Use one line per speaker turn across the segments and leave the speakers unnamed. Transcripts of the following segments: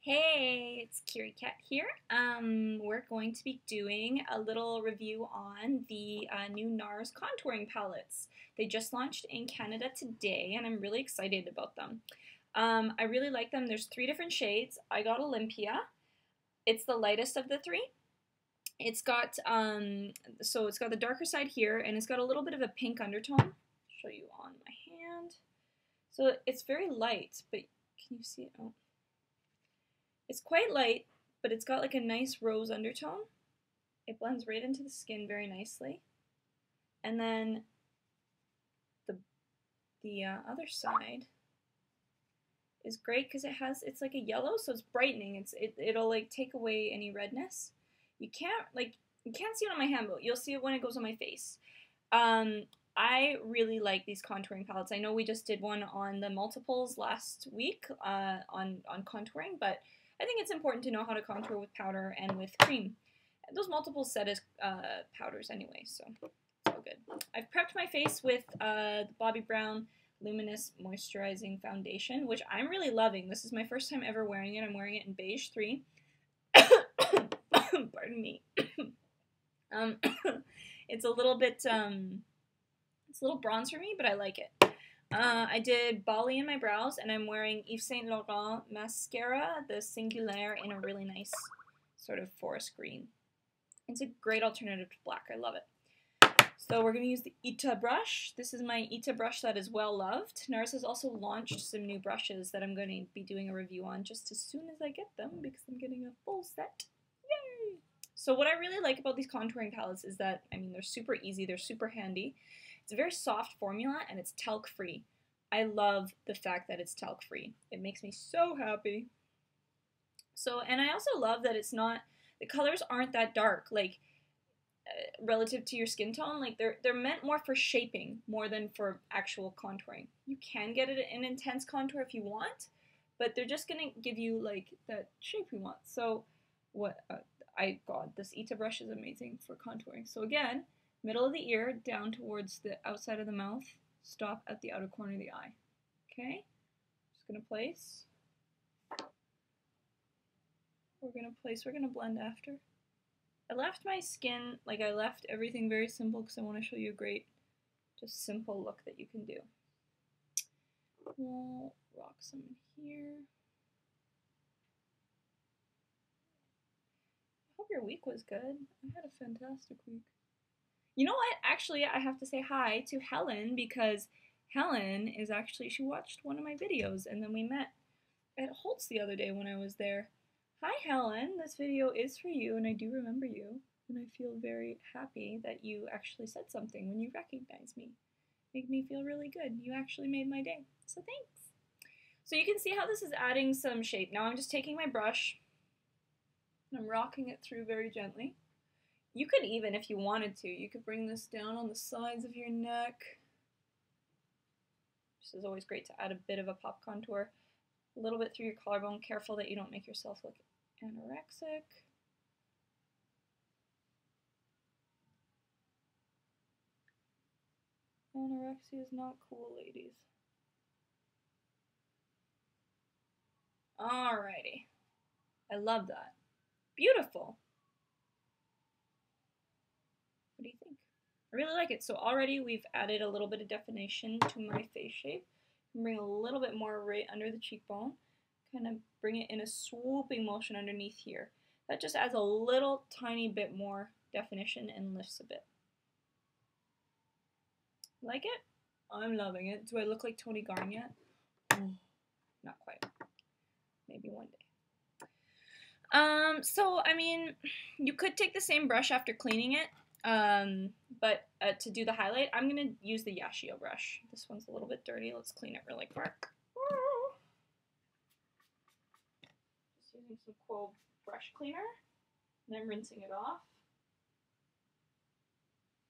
Hey, it's Keari Kat here. We're going to be doing a little review on the new Nars Contouring palettes. They just launched in Canada today, and I'm really excited about them. I really like them. There's three different shades. I got Olympia. It's the lightest of the three. It's got so it's got the darker side here, and it's got a little bit of a pink undertone. I'll show you on my hand. So it's very light, but can you see it? Oh. It's quite light, but it's got like a nice rose undertone. It blends right into the skin very nicely. And then the other side is great because it's like a yellow, so it's brightening. It'll like take away any redness. You can't see it on my hand, but you'll see it when it goes on my face. I really like these contouring palettes. I know we just did one on the multiples last week on contouring, but I think it's important to know how to contour with powder and with cream. Those multiples set as powders anyway, so it's all good. I've prepped my face with the Bobbi Brown Luminous Moisturizing Foundation, which I'm really loving. This is my first time ever wearing it. I'm wearing it in Beige 3. Pardon me. It's a little bit, it's a little bronze for me, but I like it. I did Bali in my brows, and I'm wearing Yves Saint Laurent Mascara, the Singular, in a really nice sort of forest green. It's a great alternative to black. I love it. So we're going to use the Ita Brush. This is my Ita brush that is well loved. Nars has also launched some new brushes that I'm going to be doing a review on just as soon as I get them, because I'm getting a full set. Yay! So what I really like about these contouring palettes is that, I mean, they're super easy, they're super handy. It's a very soft formula, and it's talc-free. I love the fact that it's talc-free. It makes me so happy. So, and I also love that it's not, the colors aren't that dark, like, relative to your skin tone. Like, they're meant more for shaping, more than for actual contouring. You can get it an intense contour if you want, but they're just gonna give you, like, that shape you want. So, God, this Ita brush is amazing for contouring. So again, middle of the ear, down towards the outside of the mouth, stop at the outer corner of the eye. Okay? Just gonna place. We're gonna blend after. I left my skin, like I left everything very simple because I want to show you a great, just simple look that you can do. We'll rock some in here. I hope your week was good. I had a fantastic week. You know what? Actually, I have to say hi to Helen, because Helen is actually, she watched one of my videos, and then we met at Holt's the other day when I was there. Hi Helen, this video is for you, and I do remember you, and I feel very happy that you actually said something when you recognized me. Made me feel really good. You actually made my day, so thanks. So you can see how this is adding some shape. Now I'm just taking my brush, and I'm rocking it through very gently. You could even, if you wanted to, you could bring this down on the sides of your neck. This is always great to add a bit of a pop contour. A little bit through your collarbone. Careful that you don't make yourself look anorexic. Anorexia is not cool, ladies. Alrighty. I love that. Beautiful. What do you think? I really like it. So already we've added a little bit of definition to my face shape. Bring a little bit more right under the cheekbone. Kind of bring it in a swooping motion underneath here. That just adds a little tiny bit more definition and lifts a bit. Like it? I'm loving it. Do I look like Tony Garn yet? Not quite. Maybe one day. So, I mean, you could take the same brush after cleaning it, but to do the highlight, I'm going to use the Yachiyo brush. This one's a little bit dirty. Let's clean it really quick. Just using some Quo brush cleaner, and I'm rinsing it off.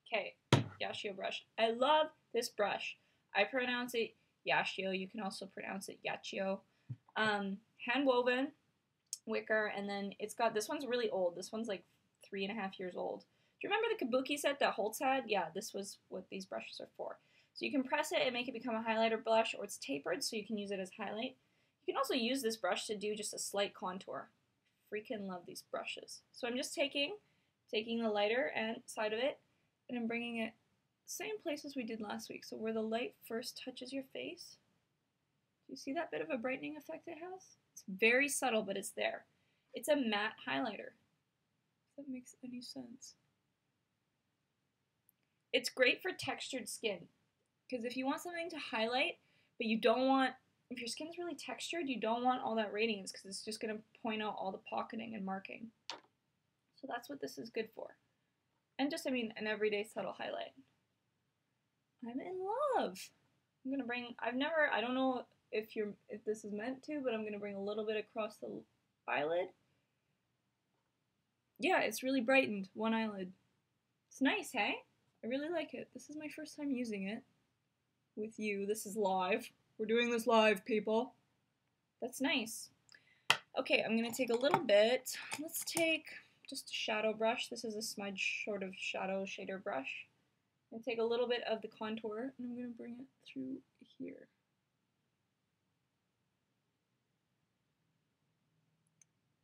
Okay, Yachiyo brush. I love this brush. I pronounce it Yachiyo. You can also pronounce it Yachiyo. Hand woven, wicker, and then it's got, this one's really old. This one's like 3.5 years old. Do you remember the kabuki set that Holtz had? Yeah, this was what these brushes are for. So you can press it and make it become a highlighter blush, or it's tapered so you can use it as highlight. You You can also use this brush to do just a slight contour. Freaking love these brushes. So I'm just taking the lighter and side of it, and I'm bringing it same place as we did last week. So where the light first touches your face, do you see that bit of a brightening effect it has? It's very subtle, but it's there. It's a matte highlighter. If that makes any sense. It's great for textured skin, because if you want something to highlight, but you don't want, if your skin's really textured, you don't want all that radiance, because it's just going to point out all the pocketing and marking. So that's what this is good for. And just, I mean, an everyday subtle highlight. I'm in love. I'm going to bring, I don't know if this is meant to, but I'm going to bring a little bit across the eyelid. Yeah, it's really brightened one eyelid. It's nice, hey? I really like it. This is my first time using it with you. This is live. We're doing this live, people. That's nice. Okay, I'm going to take a little bit. Let's take just a shadow brush. This is a Smudge sort of shadow shader brush. I'm going to take a little bit of the contour, and I'm going to bring it through here.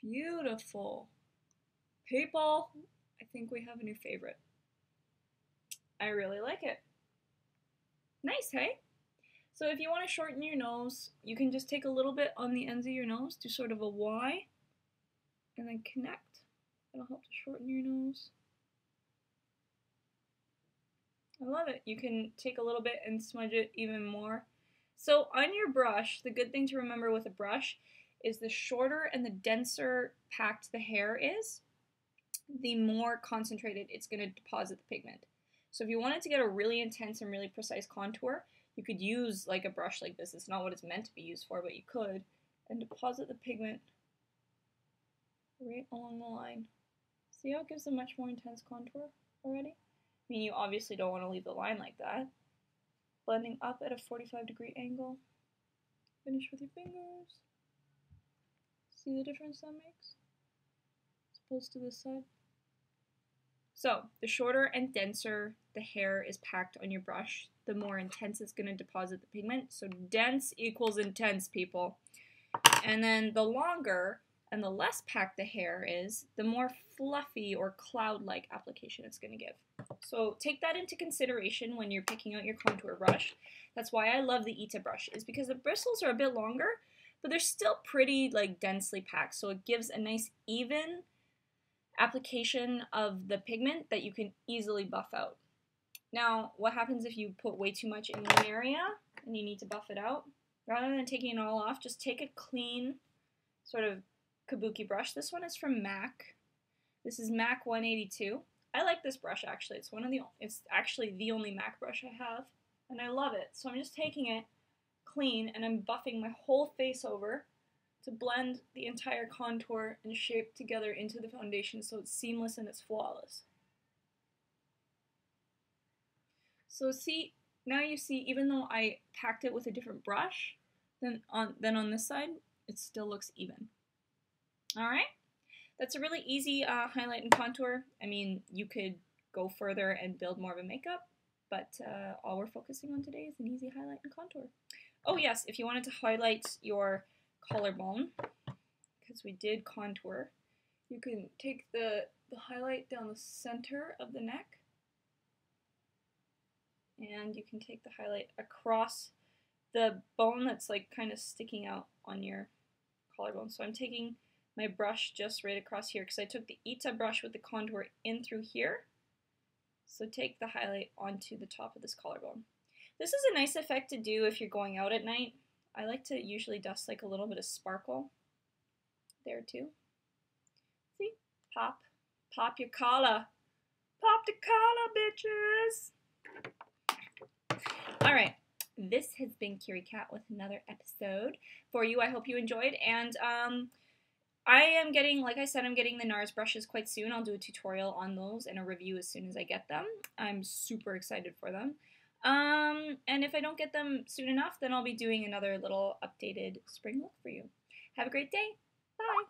Beautiful. People, I think we have a new favorite. I really like it. Nice, hey? So if you want to shorten your nose, you can just take a little bit on the ends of your nose, do sort of a Y, and then connect. It'll help to shorten your nose. I love it. You can take a little bit and smudge it even more. So on your brush, the good thing to remember with a brush is the shorter and the denser packed the hair is, the more concentrated it's going to deposit the pigment. So if you wanted to get a really intense and really precise contour, you could use like a brush like this. It's not what it's meant to be used for, but you could, and deposit the pigment right along the line. See how it gives a much more intense contour already? I mean, you obviously don't want to leave the line like that. Blending up at a 45-degree angle. Finish with your fingers. See the difference that makes? As opposed to this side. So, the shorter and denser the hair is packed on your brush, the more intense it's going to deposit the pigment. So dense equals intense, people. And then the longer and the less packed the hair is, the more fluffy or cloud-like application it's going to give. So take that into consideration when you're picking out your contour brush. That's why I love the Ita brush, is because the bristles are a bit longer, but they're still pretty like densely packed. So it gives a nice even application of the pigment that you can easily buff out. Now, what happens if you put way too much in one area and you need to buff it out? Rather than taking it all off, just take a clean sort of kabuki brush. This one is from MAC. This is MAC 182. I like this brush actually. It's actually the only MAC brush I have, and I love it. So I'm just taking it clean and I'm buffing my whole face over to blend the entire contour and shape together into the foundation so it's seamless and it's flawless. So see, now you see, even though I packed it with a different brush than on this side, it still looks even. Alright, that's a really easy highlight and contour. I mean, you could go further and build more of a makeup, but all we're focusing on today is an easy highlight and contour. Oh yes, if you wanted to highlight your collarbone, because we did contour, you can take the highlight down the center of the neck, and you can take the highlight across the bone that's like kind of sticking out on your collarbone. So I'm taking my brush just right across here because I took the Ita brush with the contour in through here. So take the highlight onto the top of this collarbone. This is a nice effect to do if you're going out at night. I like to usually dust like a little bit of sparkle there too. See? Pop. Pop your collar. Pop the collar, bitches! Alright, this has been Keari Kat with another episode for you. I hope you enjoyed, and I am getting, like I said, I'm getting the Nars brushes quite soon. I'll do a tutorial on those and a review as soon as I get them. I'm super excited for them. And if I don't get them soon enough, then I'll be doing another little updated spring look for you. Have a great day. Bye.